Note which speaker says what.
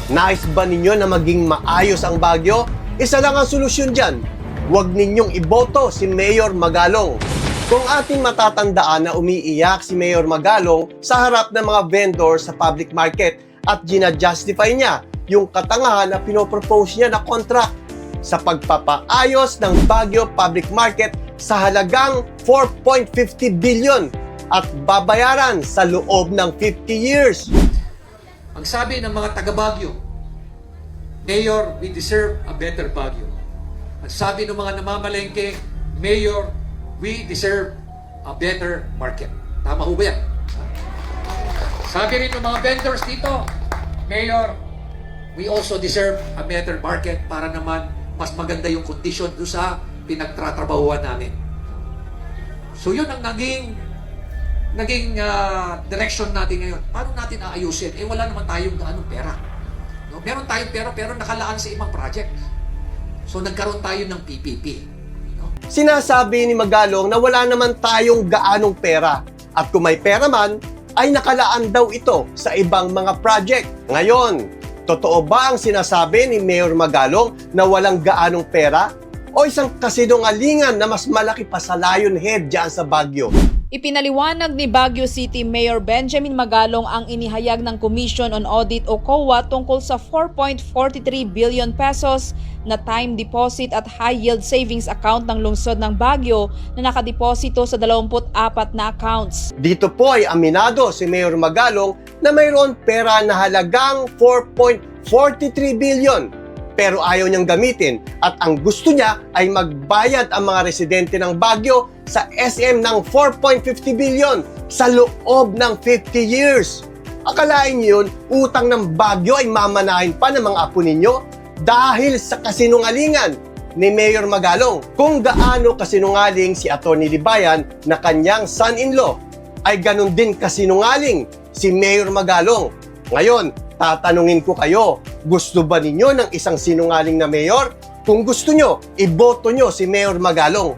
Speaker 1: Nais ba ninyo na maging maayos ang Baguio? Isa lang ang solusyon dyan. Huwag ninyong iboto si Mayor Magalong. Kung ating matatandaan na umiiyak si Mayor Magalong sa harap ng mga vendor sa public market at ginajustify niya yung katangahan na pinopropose niya na contract sa pagpapaayos ng Baguio Public Market sa halagang 4.50 billion at babayaran sa loob ng 50 years.
Speaker 2: Ang sabi ng mga taga Baguio, Mayor, we deserve a better Baguio. Ang sabi ng mga namamalengke, Mayor, we deserve a better market. Tama ho ba yan? Sabi rin ng mga vendors dito, Mayor, we also deserve a better market para naman mas maganda yung condition doon sa pinagtatrabahuan namin. So yun ang naging direction natin ngayon. Paano natin aayusin? Wala naman tayong gaanong pera. No? Meron tayong pera pero nakalaan sa ibang project. So nagkaroon tayo ng PPP. No?
Speaker 1: Sinasabi ni Magalong na wala naman tayong gaanong pera at kung may pera man, ay nakalaan daw ito sa ibang mga project. Ngayon, totoo ba ang sinasabi ni Mayor Magalong na walang gaanong pera? O isang kasinungalingan na mas malaki pa sa Lionhead dyan sa Baguio?
Speaker 3: Ipinaliwanag ni Baguio City Mayor Benjamin Magalong ang inihayag ng Commission on Audit o COA tungkol sa 4.43 billion pesos na time deposit at high yield savings account ng lungsod ng Baguio na nakadeposito sa 24 na accounts.
Speaker 1: Dito po ay aminado si Mayor Magalong na mayroon pera na halagang 4.43 billion pero ayaw niyang gamitin at ang gusto niya ay magbayad ang mga residente ng Baguio sa SM ng 4.50 billion sa loob ng 50 years. Akalain niyo yun, utang ng Baguio ay mamanahin pa ng mga apo ninyo dahil sa kasinungalingan ni Mayor Magalong. Kung gaano kasinungaling si Atty. Libayan na kanyang son-in-law, ay ganun din kasinungaling si Mayor Magalong. Ngayon, tatanungin ko kayo, gusto ba ninyo ng isang sinungaling na mayor? Kung gusto nyo, iboto nyo si Mayor Magalong.